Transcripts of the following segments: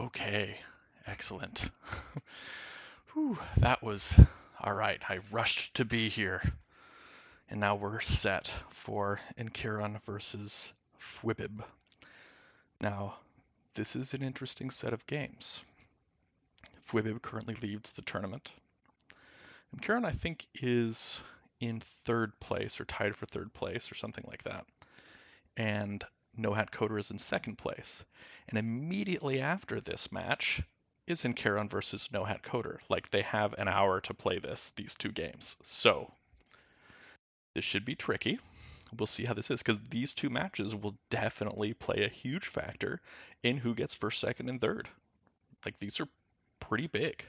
Okay, excellent. Whew, that was all right. I rushed to be here, and now we're set for nqeron versus fwwwwwibib. Now, this is an interesting set of games. Fwwwwwibib currently leads the tournament. nqeron, I think, is in third place or tied for third place or something like that. And No Hat Coder is in second place. And immediately after this match is nqeron versus No Hat Coder. Like they have an hour to play these two games. So this should be tricky. We'll see how this is because these two matches will definitely play a huge factor in who gets first, second, and third. Like these are pretty big.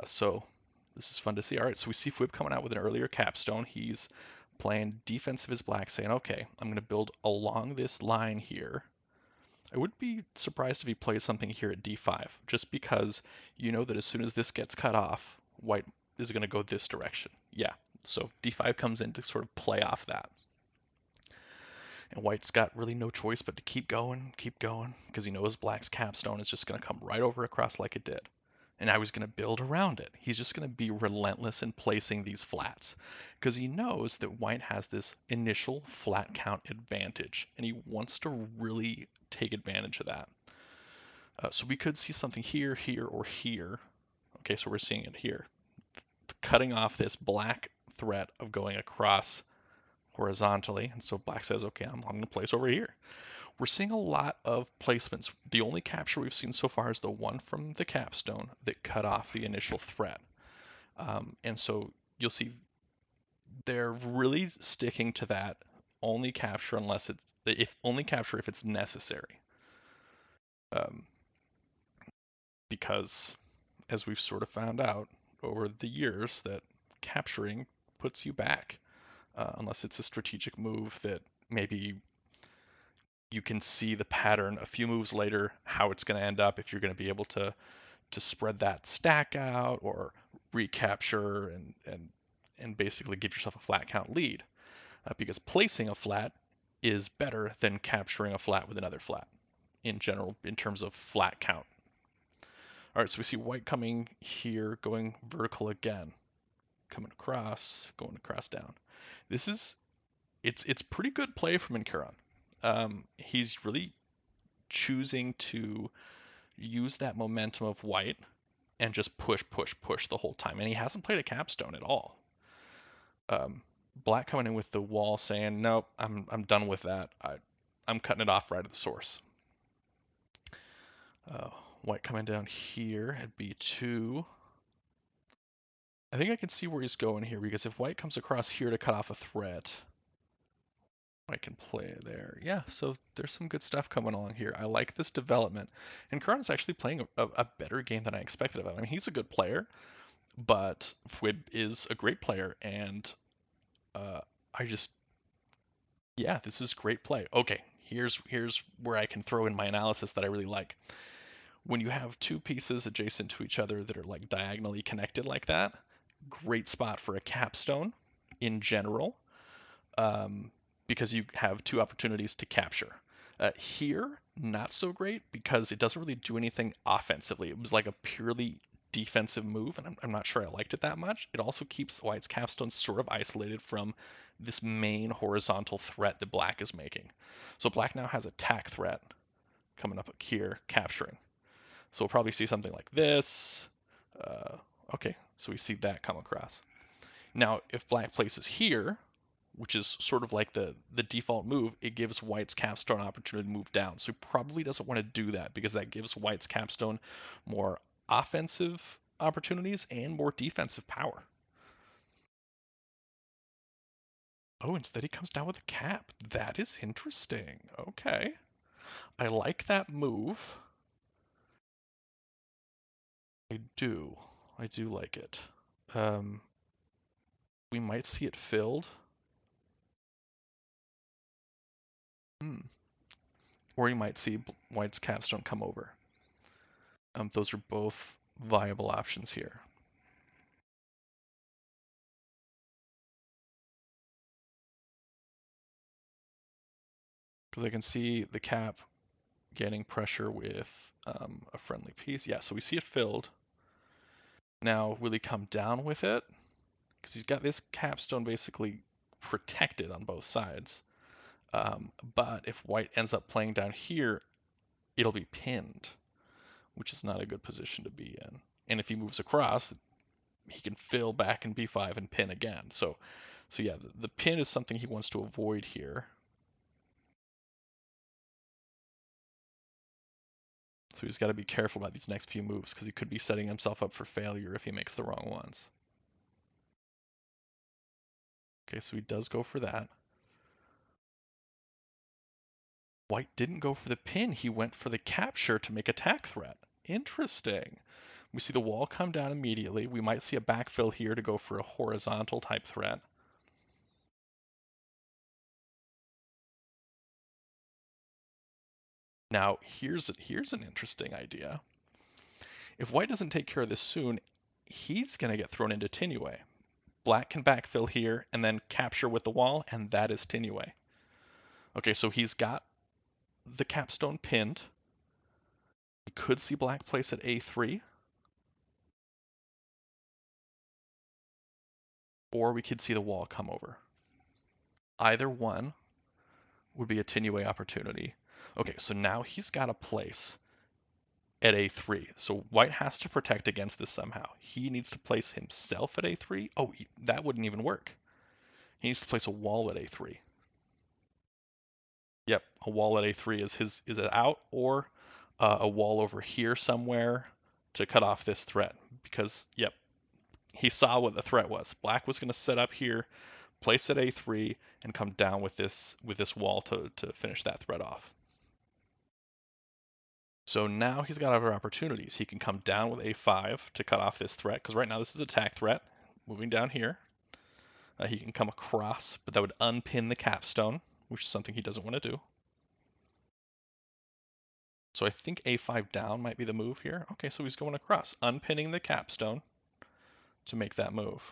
So this is fun to see. All right, so we see fwwwwwib coming out with an earlier capstone. He's playing defensive as black, saying, okay, I'm going to build along this line here. I would be surprised if he plays something here at d5, just because you know that as soon as this gets cut off, white is going to go this direction. Yeah, so d5 comes in to sort of play off that. And white's got really no choice but to keep going, because he knows black's capstone is just going to come right over across like it did. And now he's going to build around it. He's just going to be relentless in placing these flats because he knows that white has this initial flat count advantage and he wants to really take advantage of that. So we could see something here, here, or here. Okay, so we're seeing it here. Cutting off this black threat of going across horizontally. And so black says, okay, I'm going to place over here. We're seeing a lot of placements. The only capture we've seen so far is the one from the capstone that cut off the initial threat. And so you'll see they're really sticking to that only capture unless it's only capture if it's necessary. Um, because as we've sort of found out over the years that capturing puts you back unless it's a strategic move that maybe you can see the pattern a few moves later how it's going to end up if you're going to be able to spread that stack out or recapture and basically give yourself a flat count lead because placing a flat is better than capturing a flat with another flat in general in terms of flat count. All right, so we see white coming here, going vertical again, coming across, going across down. This is it's pretty good play from nqeron. He's really choosing to use that momentum of white and just push, push, push the whole time. And he hasn't played a capstone at all. Black coming in with the wall saying, nope, I'm done with that. I'm cutting it off right at the source. White coming down here at B2. I think I can see where he's going here because if white comes across here to cut off a threat, I can play there. Yeah, so there's some good stuff coming along here. I like this development. And Karan is actually playing a better game than I expected of him. I mean, he's a good player, but fwwwwwib is a great player, and uh, I just, yeah, this is great play. Okay, here's where I can throw in my analysis that I really like. When you have two pieces adjacent to each other that are like diagonally connected like that, great spot for a capstone in general, because you have two opportunities to capture. Here, not so great because it doesn't really do anything offensively. It was like a purely defensive move, and I'm not sure I liked it that much. It also keeps white's capstone sort of isolated from this main horizontal threat that black is making. So black now has a tack threat coming up here, capturing. So we'll probably see something like this. Okay, so we see that come across. Now, if black places here, which is sort of like the default move, it gives white's capstone an opportunity to move down. So he probably doesn't want to do that because that gives white's capstone more offensive opportunities and more defensive power. Oh, instead he comes down with a cap. That is interesting. Okay. I like that move. I do. I do like it. Um, we might see it filled. Hmm. Or you might see white's capstone come over. Those are both viable options here. Because I can see the cap gaining pressure with a friendly piece. Yeah, so we see it filled. Now, will he come down with it? Because he's got this capstone basically protected on both sides. But if white ends up playing down here, it'll be pinned, which is not a good position to be in. And if he moves across, he can fill back in b5 and pin again. So yeah, the pin is something he wants to avoid here. So he's got to be careful about these next few moves because he could be setting himself up for failure if he makes the wrong ones. Okay, so he does go for that. White didn't go for the pin. He went for the capture to make attack threat. Interesting. We see the wall come down immediately. We might see a backfill here to go for a horizontal type threat. Now, here's an interesting idea. If white doesn't take care of this soon, he's going to get thrown into Tinue. Black can backfill here and then capture with the wall, and that is Tinue. Okay, so he's got the capstone pinned. We could see black place at a3. Or we could see the wall come over. Either one would be a Tinue opportunity. Okay, so now he's got a place at a3. So white has to protect against this somehow. He needs to place himself at a3. Oh, that wouldn't even work. He needs to place a wall at a3. Yep, a wall at a3 is it out, or a wall over here somewhere to cut off this threat. Because, yep, he saw what the threat was. Black was going to set up here, place at a3, and come down with this wall to finish that threat off. So now he's got other opportunities. He can come down with a5 to cut off this threat, because right now this is attack threat. Moving down here. He can come across, but that would unpin the capstone, which is something he doesn't want to do. So I think a5 down might be the move here. Okay, so he's going across, unpinning the capstone to make that move.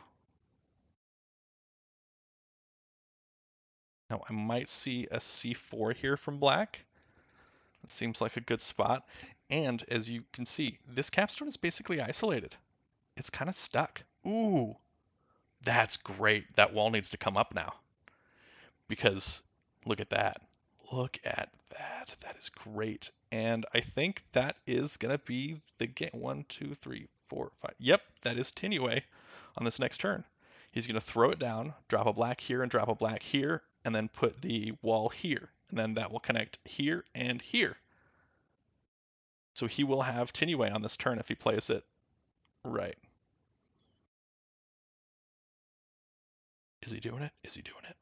Now I might see a c4 here from black. It seems like a good spot. And as you can see, this capstone is basically isolated. It's kind of stuck. Ooh, that's great. That wall needs to come up now. Because look at that. Look at that. That is great. And I think that is going to be the game. 1, 2, 3, 4, 5. Yep, that is Tinue on this next turn. He's going to throw it down, drop a black here and drop a black here, and then put the wall here. And then that will connect here and here. So he will have Tinue on this turn if he plays it right. Is he doing it? Is he doing it?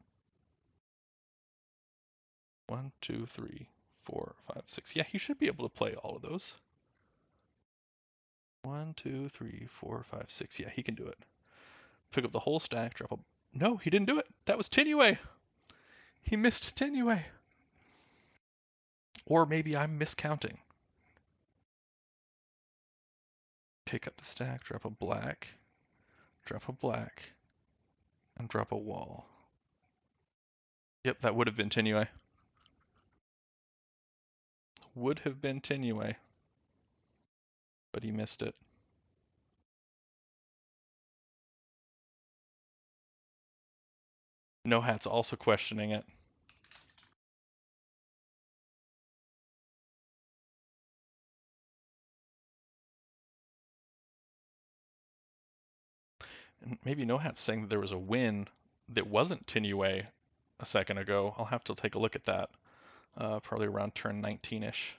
1, 2, 3, 4, 5, 6. Yeah, he should be able to play all of those. 1, 2, 3, 4, 5, 6. Yeah, he can do it. Pick up the whole stack, drop a... No, he didn't do it. That was Tinue. He missed Tinue. Or maybe I'm miscounting. Pick up the stack, drop a black, and drop a wall. Yep, that would have been Tinue. Would have been Tinue. But he missed it. No Hat's also questioning it. And maybe No Hat's saying that there was a win that wasn't Tinue a second ago. I'll have to take a look at that. Probably around turn 19-ish.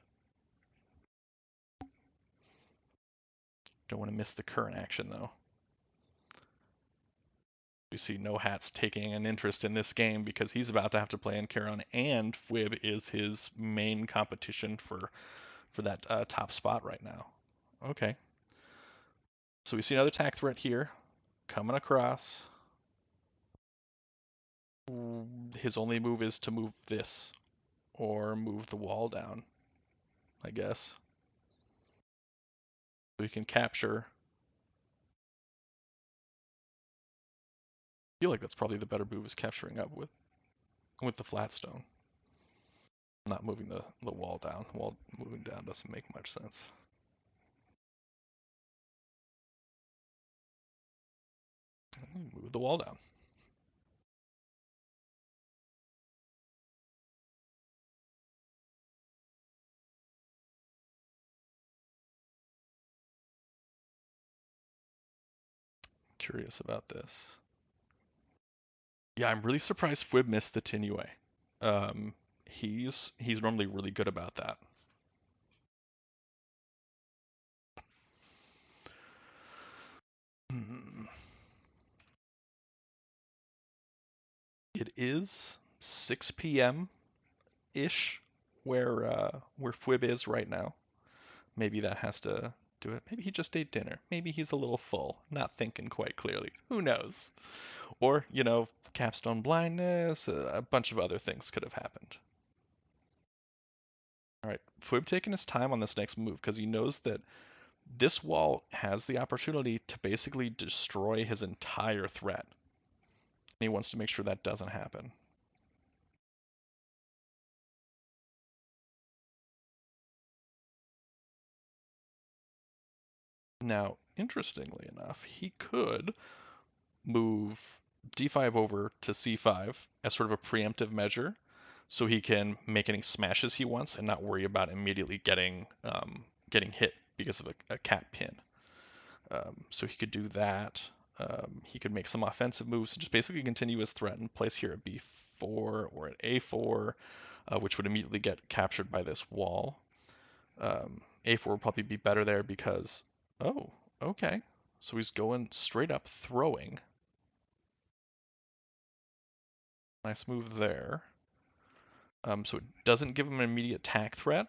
Don't want to miss the current action though. We see No Hat's taking an interest in this game because he's about to have to play nqeron, and fwib is his main competition for that top spot right now. Okay. So we see another attack threat here coming across. His only move is to move this or move the wall down, I guess. So he can capture. I feel like that's probably the better move, is capturing up with the flat stone. Not moving the wall down. Wall moving down doesn't make much sense. Move the wall down. Curious about this. Yeah, I'm really surprised Fwib missed the Tinue. Um, he's normally really good about that. Hmm. It is 6 p.m. ish where Fwib is right now. Maybe that has to do it. Maybe he just ate dinner. Maybe he's a little full, not thinking quite clearly. Who knows? Or, capstone blindness, a bunch of other things could have happened. All right, Fwib taking his time on this next move because he knows that this wall has the opportunity to basically destroy his entire threat. And he wants to make sure that doesn't happen. Now, interestingly enough, he could move d5 over to c5 as sort of a preemptive measure so he can make any smashes he wants and not worry about immediately getting hit because of a cat pin. So he could do that. He could make some offensive moves to just basically continue his threat and place here at b4 or at a4, which would immediately get captured by this wall. A4 would probably be better there because, oh, okay. So he's going straight up throwing. Nice move there. So it doesn't give him an immediate attack threat.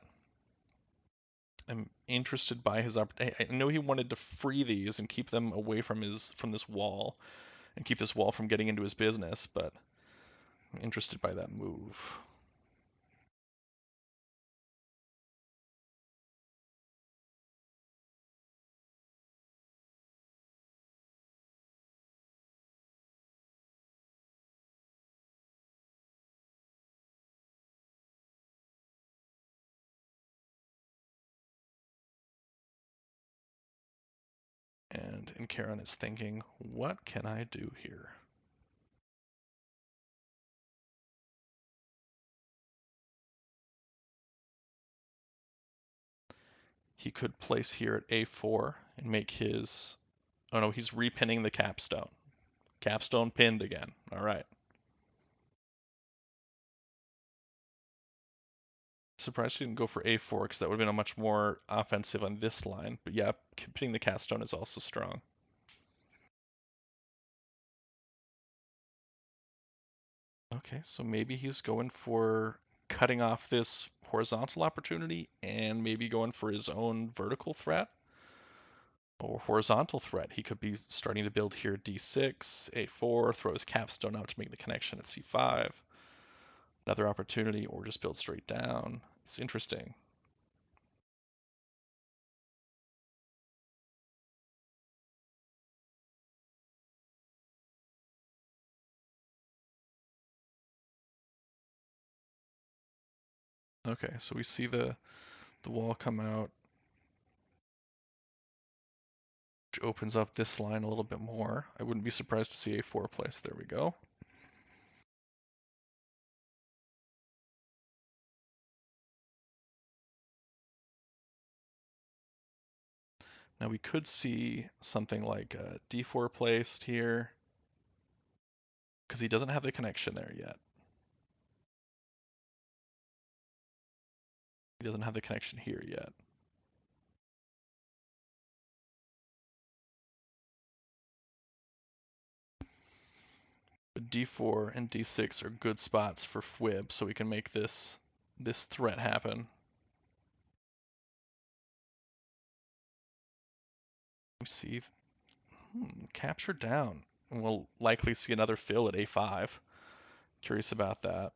I'm interested by his opportunity. I know he wanted to free these and keep them away from this wall and keep this wall from getting into his business, but I'm interested by that move. And nqeron is thinking, what can I do here? He could place here at a4 and make his. Oh no, he's repinning the capstone. Capstone pinned again. All right. Surprised he didn't go for a4 because that would have been a much more offensive on this line. But yeah, pinning the capstone is also strong. Okay, so maybe he's going for cutting off this horizontal opportunity and maybe going for his own vertical threat or horizontal threat. He could be starting to build here d6, a4, throw his capstone out to make the connection at c5. Another opportunity, or just build straight down. It's interesting. Okay, so we see the wall come out, which opens up this line a little bit more. I wouldn't be surprised to see a4 place. There we go. Now we could see something like d4 placed here, because he doesn't have the connection there yet. He doesn't have the connection here yet. But d4 and d6 are good spots for fwib, so we can make this threat happen. We see capture down, and we'll likely see another fill at a5. Curious about that.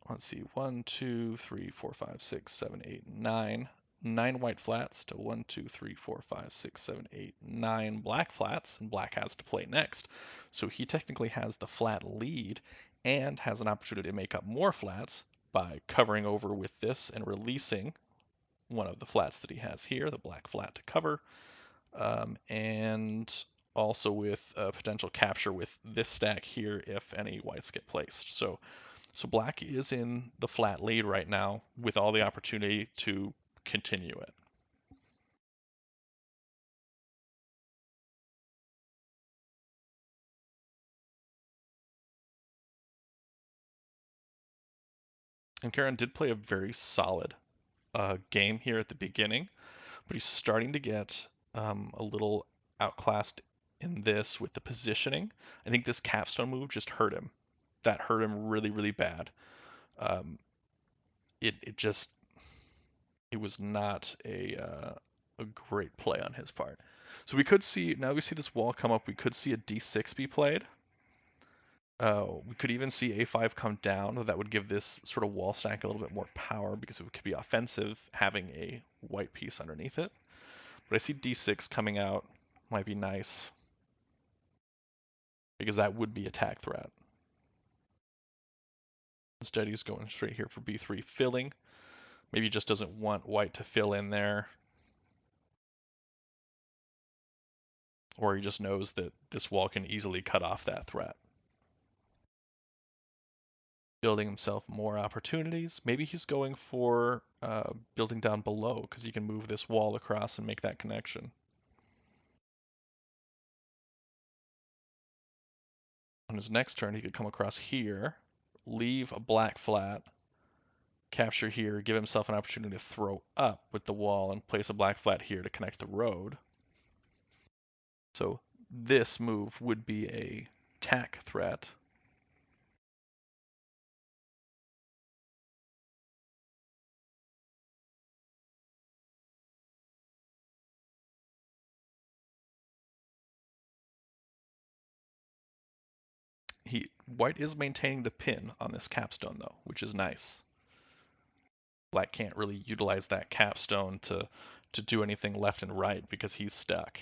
Let's see, 1, 2, 3, 4, 5, 6, 7, 8, 9. 9 white flats to 1, 2, 3, 4, 5, 6, 7, 8, 9 black flats, and black has to play next. So he technically has the flat lead and has an opportunity to make up more flats, by covering over with this and releasing one of the flats that he has here, the black flat to cover, and also with potential capture with this stack here if any whites get placed. So black is in the flat lead right now with all the opportunity to continue it. And nqeron did play a very solid game here at the beginning, but he's starting to get a little outclassed in this with the positioning. I think this capstone move just hurt him. That hurt him really, really bad. Um, it just it was not a great play on his part. So we could see now we see this wall come up. We could see a d6 be played. We could even see a5 come down. That would give this sort of wall stack a little bit more power because it could be offensive having a white piece underneath it. But I see d6 coming out might be nice because that would be attack threat. Instead, he's going straight here for b3, filling. Maybe he just doesn't want white to fill in there. Or he just knows that this wall can easily cut off that threat. Building himself more opportunities. Maybe he's going for building down below because he can move this wall across and make that connection. On his next turn, he could come across here, leave a black flat, capture here, give himself an opportunity to throw up with the wall and place a black flat here to connect the road. So this move would be a attack threat. White is maintaining the pin on this capstone though, which is nice. Black can't really utilize that capstone to do anything left and right because he's stuck.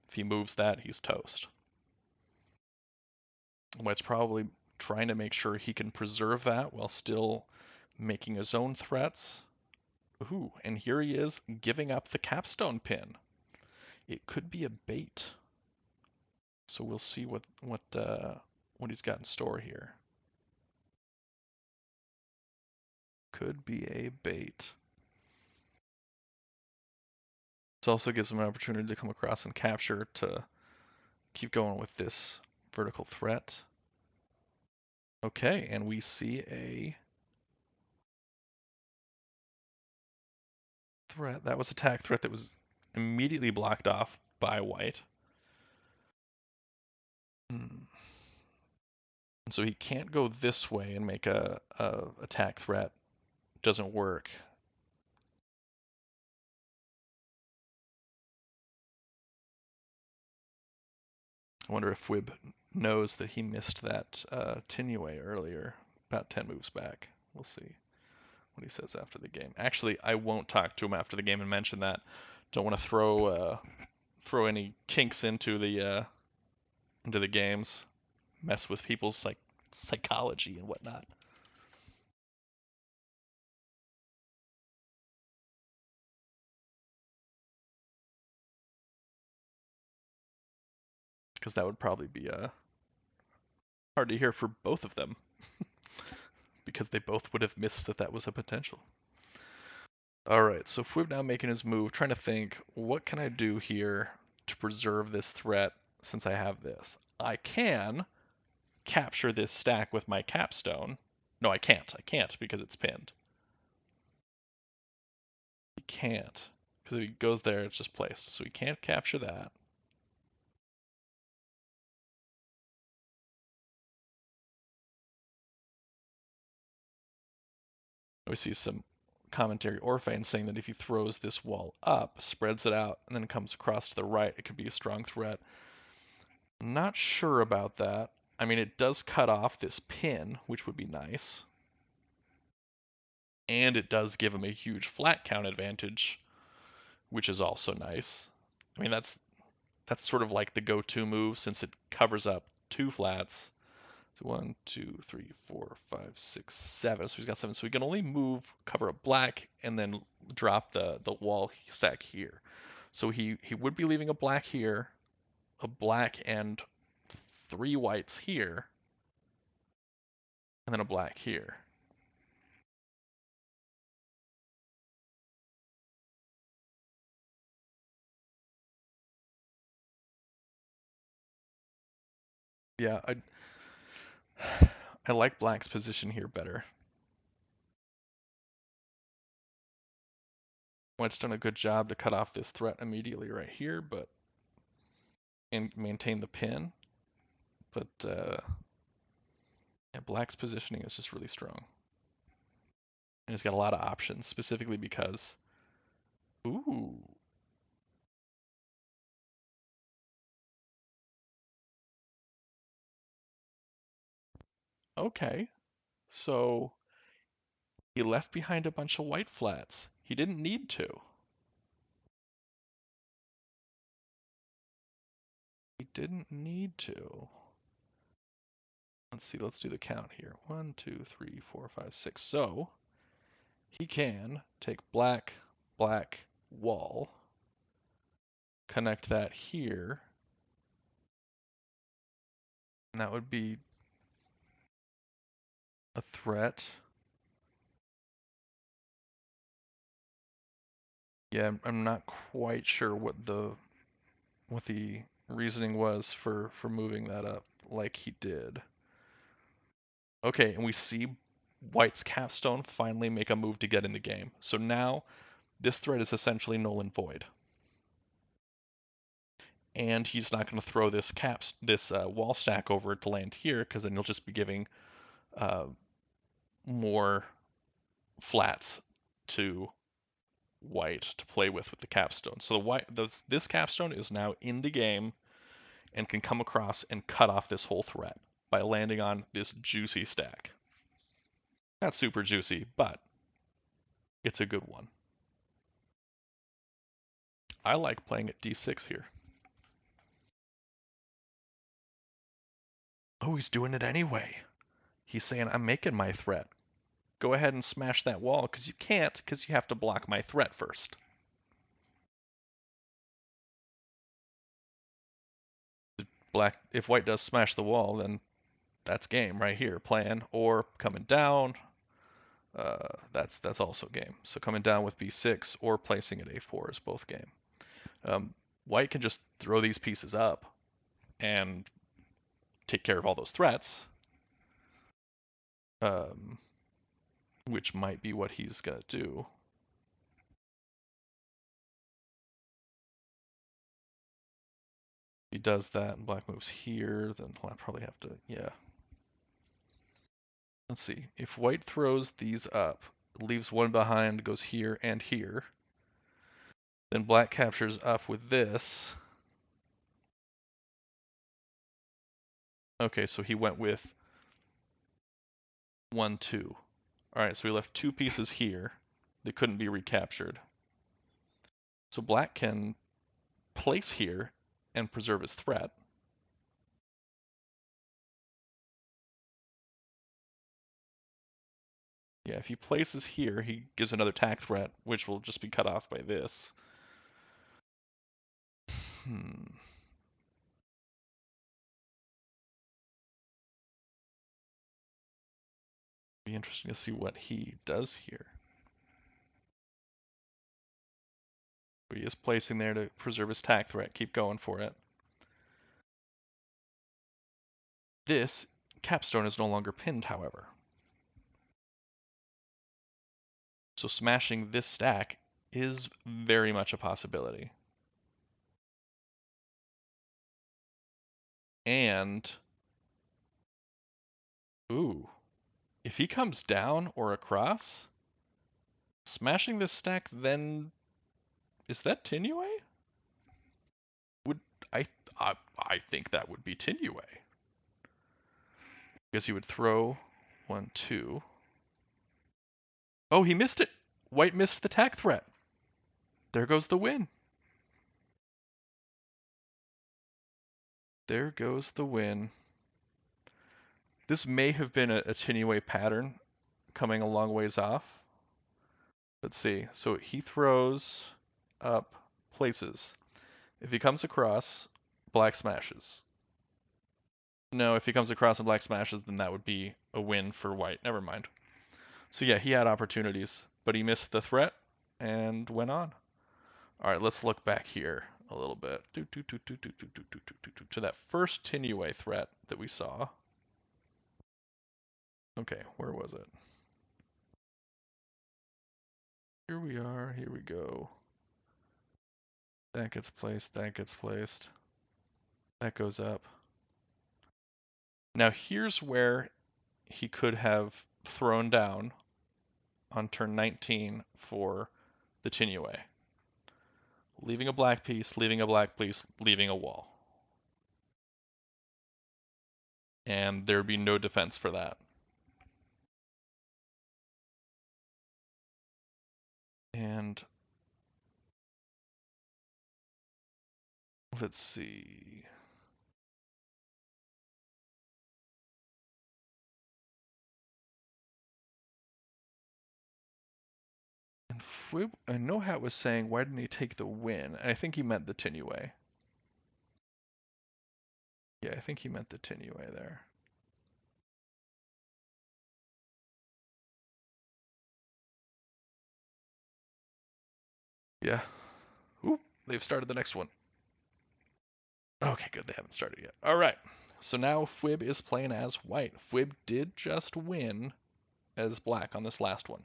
If he moves that, he's toast. White's probably trying to make sure he can preserve that while still making his own threats. Ooh, and here he is giving up the capstone pin. It could be a bait. So we'll see what he's got in store here. Could be a bait. This also gives him an opportunity to come across and capture to keep going with this vertical threat. Okay, and we see a threat. That was attack threat that was immediately blocked off by white. So he can't go this way and make a attack threat. Doesn't work. I wonder if Wib knows that he missed that Tinue earlier, about 10 moves back. We'll see what he says after the game. Actually, I won't talk to him after the game and mention that. Don't want to throw any kinks into the games, mess with people's psychology and whatnot. Because that would probably be hard to hear for both of them. Because they both would have missed that was a potential. Alright, so Fwib now making his move, trying to think, what can I do here to preserve this threat since I have this? I can capture this stack with my capstone. No, I can't. I can't because it's pinned. He can't. Because if he goes there, it's just placed. So he can't capture that. We see some commentary Orphane saying that if he throws this wall up, spreads it out, and then comes across to the right, it could be a strong threat. I'm not sure about that. I mean, it does cut off this pin, which would be nice. And it does give him a huge flat count advantage, which is also nice. I mean, that's sort of like the go-to move since it covers up two flats. So 1, 2, 3, 4, 5, 6, 7. So he's got 7. So he can only move, cover up black, and then drop the wall stack here. So he would be leaving a black here, a black and 3 whites here, and then a black here. Yeah, I like black's position here better. White's done a good job to cut off this threat immediately right here, but and maintain the pin. But yeah, black's positioning is just really strong. And he's got a lot of options, specifically because, ooh, okay. So he left behind a bunch of white flats. He didn't need to. He didn't need to. Let's see, let's do the count here. 1, 2, 3, 4, 5, 6. So he can take black, black, wall, connect that here, and that would be a threat. Yeah, I'm not quite sure what the reasoning was for moving that up like he did. Okay, and we see White's capstone finally make a move to get in the game. So now this threat is essentially null and void. And he's not going to throw this wall stack over to land here, because then he'll just be giving uh, more flats to White to play with the capstone. So this capstone is now in the game and can come across and cut off this whole threat by landing on this juicy stack. Not super juicy, but it's a good one. I like playing at d6 here. Oh, he's doing it anyway. He's saying, I'm making my threat. Go ahead and smash that wall, because you can't, because you have to block my threat first. If white does smash the wall, then that's game right here. Plan or coming down. That's also game. So coming down with b6 or placing at a4 is both game. White can just throw these pieces up and take care of all those threats, which might be what he's gonna do. If he does that and black moves here, then I'll probably have to, yeah. Let's see. If white throws these up, leaves one behind, goes here and here, then black captures up with this. Okay, so he went with 1, 2. Alright, so he left 2 pieces here that couldn't be recaptured. So black can place here and preserve his threat. Yeah, if he places here, he gives another tack threat, which will just be cut off by this. Be interesting to see what he does here. But he is placing there to preserve his tack threat. Keep going for it. This capstone is no longer pinned, however. So smashing this stack is very much a possibility. And, ooh, if he comes down or across, smashing this stack then, is that Tinue? Would I, I think that would be Tinue. Because he would throw 1, 2. Oh, he missed it. White missed the tack threat. There goes the win. There goes the win. This may have been a Tinue pattern coming a long ways off. Let's see. So he throws up places. If he comes across, black smashes. No, if he comes across and black smashes, then that would be a win for white. Never mind. So yeah, he had opportunities, but he missed the threat and went on. All right, let's look back here a little bit. To that first Tinue threat that we saw. Okay, where was it? Here we are, here we go. That gets placed, that gets placed. That goes up. Now here's where he could have thrown down on turn 19 for the Tinue. Leaving a black piece, leaving a black piece, leaving a wall. And there would be no defense for that. And let's see. And Fwib, I know Hat was saying, why didn't he take the win? And I think he meant the Tinue. Yeah, I think he meant the Tinue there. Yeah. Ooh, they've started the next one. Okay, good. They haven't started yet. All right. So now Fwib is playing as white. Fwib did just win as black on this last one.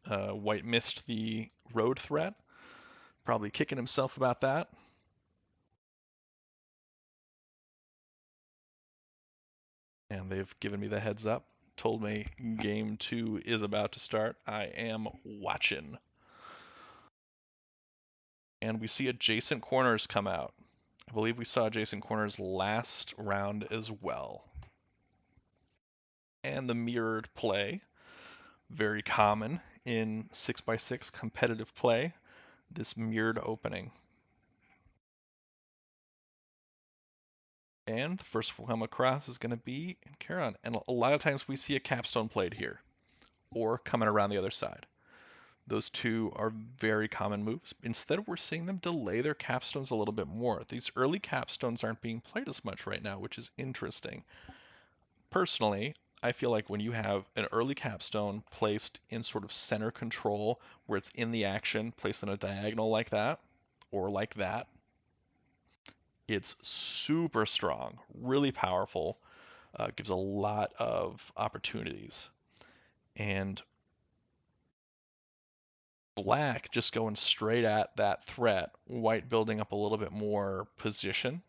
White missed the road threat. Probably kicking himself about that. And they've given me the heads up. Told me game 2 is about to start. I am watching. And we see adjacent corners come out. I believe we saw adjacent corners last round as well. And the mirrored play, very common in 6x6 competitive play, this mirrored opening. And the first one come across is going to be nqeron. And a lot of times we see a capstone played here, or coming around the other side. Those two are very common moves. Instead, we're seeing them delay their capstones a little bit more. These early capstones aren't being played as much right now, which is interesting. Personally, I feel like when you have an early capstone placed in sort of center control, where it's in the action, placed in a diagonal like that, or like that, it's super strong, really powerful, gives a lot of opportunities. And black just going straight at that threat, white building up a little bit more position.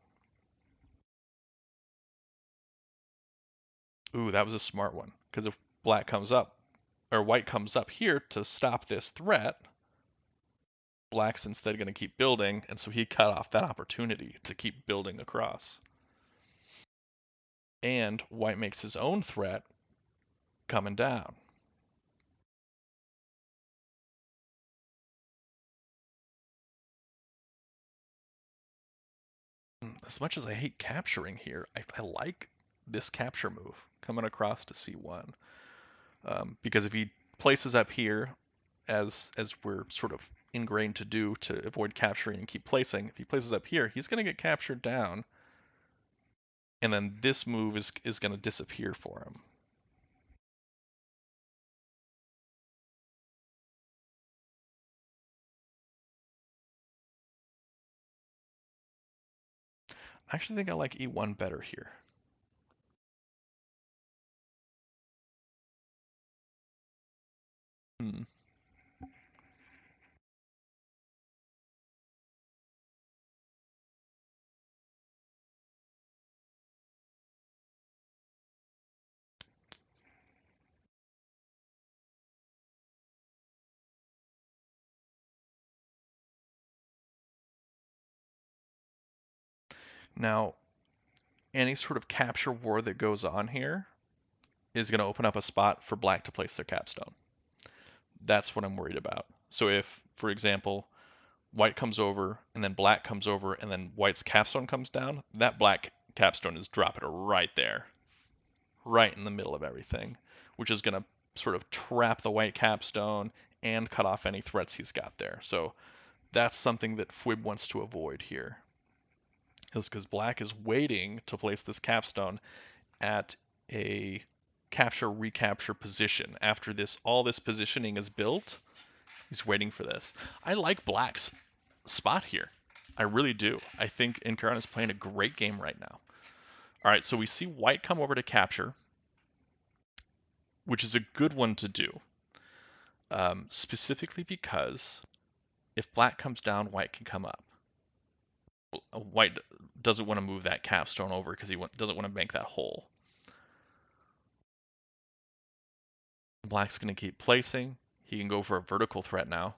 Ooh, that was a smart one. Because if black comes up, or white comes up here to stop this threat, black's instead going to keep building, and so he cut off that opportunity to keep building across. And white makes his own threat coming down. As much as I hate capturing here, I like this capture move coming across to C1. Because if he places up here, as we're sort of ingrained to do to avoid capturing and keep placing, if he places up here, he's going to get captured down, and then this move is going to disappear for him. I actually think I like E1 better here. Hmm. Now, any sort of capture war that goes on here is going to open up a spot for black to place their capstone. That's what I'm worried about. So if, for example, white comes over and then black comes over and then white's capstone comes down, that black capstone is dropping right there. right in the middle of everything, which is going to sort of trap the white capstone and cut off any threats he's got there. So that's something that fwib wants to avoid here. Is because black is waiting to place this capstone at a capture recapture position. After this, all this positioning is built, he's waiting for this. I like black's spot here. I really do. I think nqeron is playing a great game right now. All right, so we see white come over to capture, which is a good one to do, specifically because if black comes down, white can come up. White doesn't want to move that capstone over because he doesn't want to make that hole. Black's going to keep placing. He can go for a vertical threat now.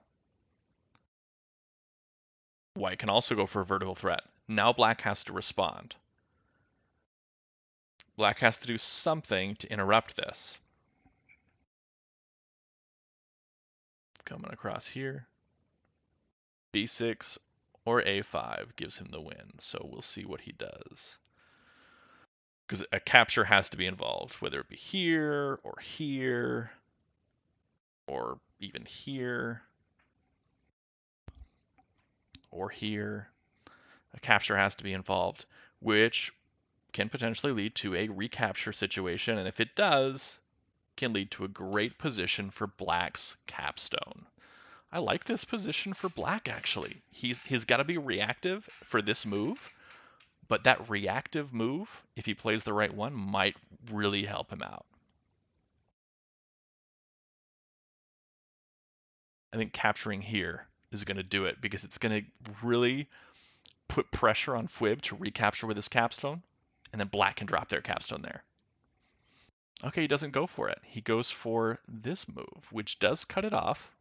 White can also go for a vertical threat. Now black has to respond. Black has to do something to interrupt this. Coming across here. B6 or A5 gives him the win, so we'll see what he does. Because a capture has to be involved, whether it be here, or even here, or here. A capture has to be involved, which can potentially lead to a recapture situation, and if it does, can lead to a great position for black's capstone. I like this position for black, actually. He's got to be reactive for this move, but that reactive move, if he plays the right one, might really help him out. I think capturing here is going to do it because it's going to really put pressure on fwib to recapture with his capstone, and then black can drop their capstone there. Okay, he doesn't go for it. He goes for this move, which does cut it off.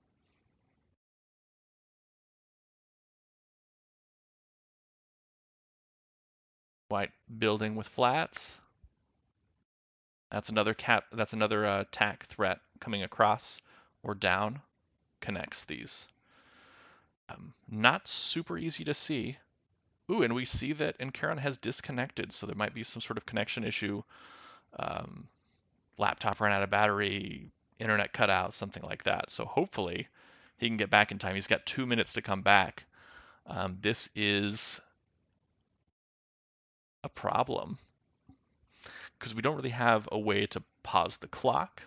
White building with flats. That's another attack threat coming across or down. Connects these. Not super easy to see. Ooh, and we see that nqeron has disconnected, so there might be some sort of connection issue. Laptop ran out of battery, internet cut out, something like that. So hopefully he can get back in time. He's got 2 minutes to come back. This is a problem because we don't really have a way to pause the clock.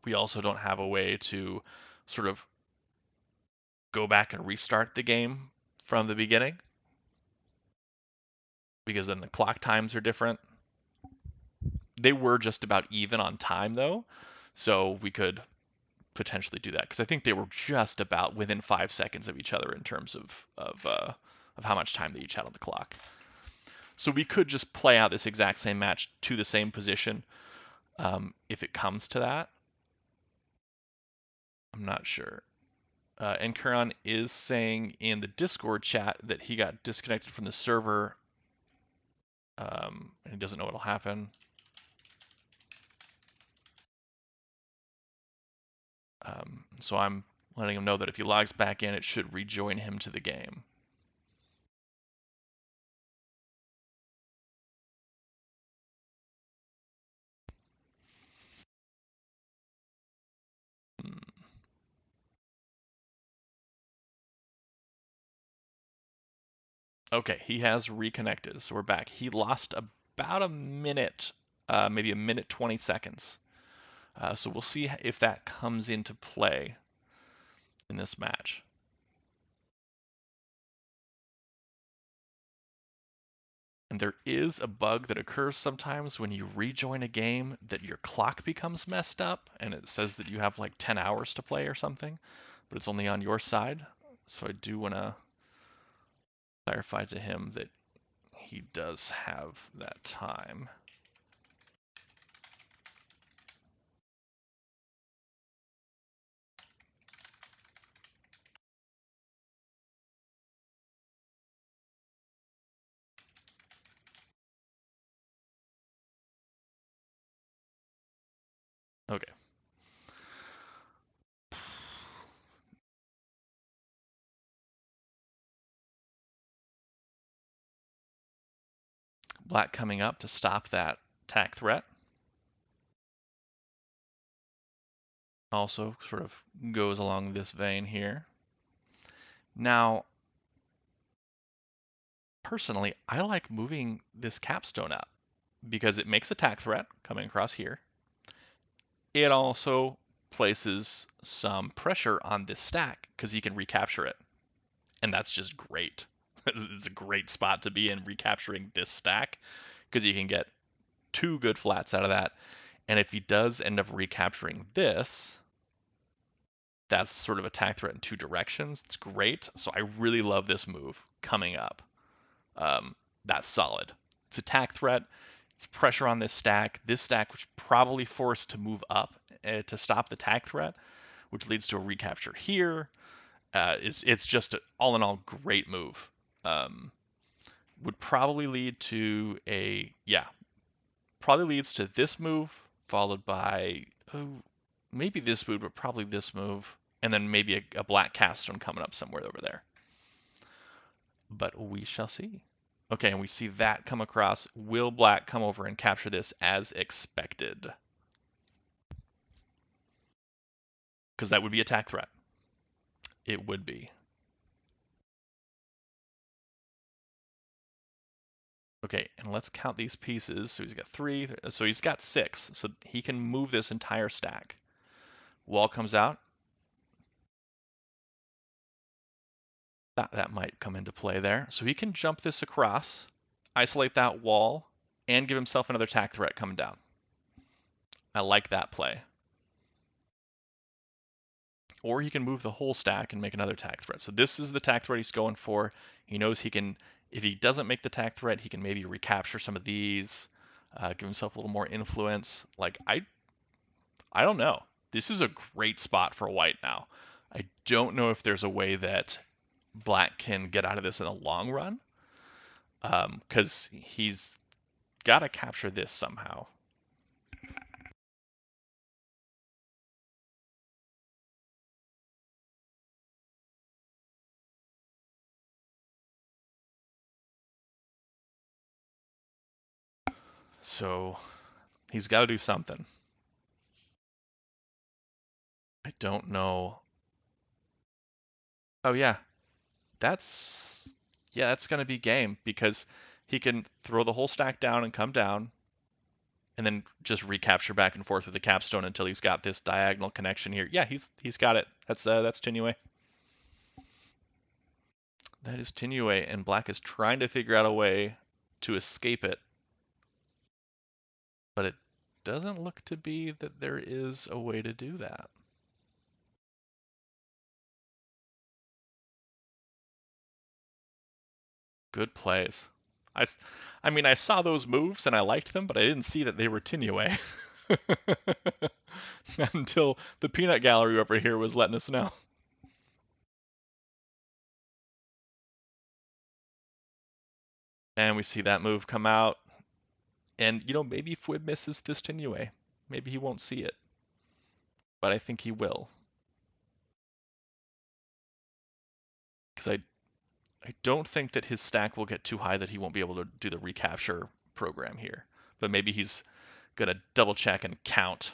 We also don't have a way to sort of go back and restart the game from the beginning because then the clock times are different. They were just about even on time though, so we could potentially do that because I think they were just about within 5 seconds of each other in terms of how much time they each had on the clock. So we could just play out this exact same match to the same position if it comes to that. I'm not sure. nqeron is saying in the Discord chat that he got disconnected from the server and he doesn't know what'll happen. So I'm letting him know that if he logs back in, it should rejoin him to the game. Okay, he has reconnected, so we're back. He lost about a minute, maybe a minute 20 seconds. So we'll see if that comes into play in this match. And there is a bug that occurs sometimes when you rejoin a game that your clock becomes messed up and it says that you have like 10 hours to play or something, but it's only on your side. So I do want to clarify to him that he does have that time. Okay. Black coming up to stop that attack threat. Also sort of goes along this vein here. Now, personally, I like moving this capstone up because it makes attack threat coming across here. It also places some pressure on this stack because he can recapture it. And that's just great. It's a great spot to be in, recapturing this stack, because you can get two good flats out of that. And if he does end up recapturing this, that's sort of attack threat in two directions. It's great. So I really love this move coming up. That's solid. It's attack threat. It's pressure on this stack. This stack, which probably forced to move up to stop the attack threat, which leads to a recapture here. It's just all in all great move. Would probably lead to probably leads to this move followed by maybe this move, but probably this move, and then maybe a black capstone coming up somewhere over there. But we shall see. Okay, and we see that come across. Will black come over and capture this as expected? Because that would be attack threat. It would be. Okay, and let's count these pieces. So he's got 3, so he's got 6. So he can move this entire stack. Wall comes out. That might come into play there. So he can jump this across, isolate that wall, and give himself another attack threat coming down. I like that play. Or he can move the whole stack and make another attack threat. So this is the attack threat he's going for. He knows he can, if he doesn't make the attack threat, he can maybe recapture some of these, give himself a little more influence. Like, I don't know. This is a great spot for white now. I don't know if there's a way that black can get out of this in the long run, because he's got to capture this somehow. So he's got to do something. I don't know. Oh yeah, that's that's gonna be game because he can throw the whole stack down and come down, and then just recapture back and forth with the capstone until he's got this diagonal connection here. Yeah, he's got it. That's Tinue. That is Tinue, and black is trying to figure out a way to escape it, but it doesn't look to be that there is a way to do that. Good plays. I, I mean, I saw those moves and I liked them, but I didn't see that they were Tinue until the peanut gallery over here was letting us know. And we see that move come out. And, maybe Fwib misses this Tinue. Maybe he won't see it. But I think he will. Because I don't think that his stack will get too high that he won't be able to do the recapture program here. But maybe he's going to double check and count.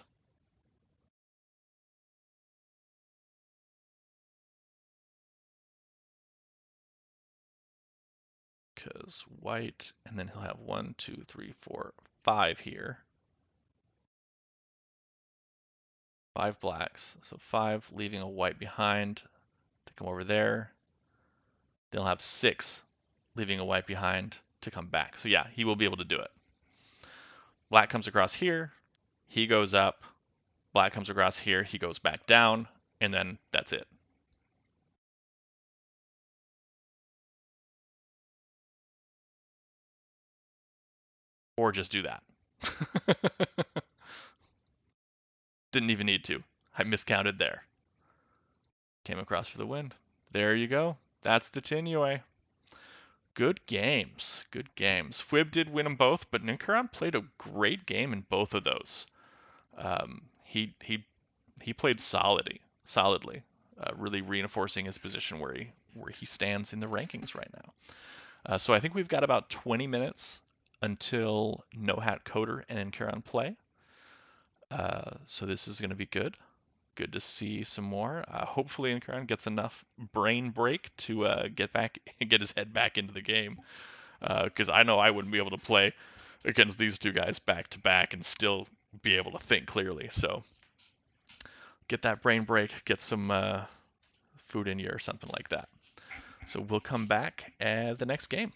Because white, and then he'll have 1, 2, 3, 4, 5 here. 5 blacks. So 5, leaving a white behind to come over there. They'll have 6, leaving a white behind to come back. So yeah, he will be able to do it. Black comes across here, he goes up. Black comes across here, he goes back down, and then that's it. Or just do that. Didn't even need to. I miscounted there. Came across for the win. There you go. That's the Tinue. Good games. Good games. Fwib did win them both, but nqeron played a great game in both of those. He played solidly, really reinforcing his position where he stands in the rankings right now. So I think we've got about 20 minutes until No Hat Coder and nqeron play. So this is going to be good. Good to see some more. Hopefully, nqeron gets enough brain break to get his head back into the game. Because I know I wouldn't be able to play against these two guys back to back and still be able to think clearly. So get that brain break, get some food in you or something like that. So we'll come back at the next game.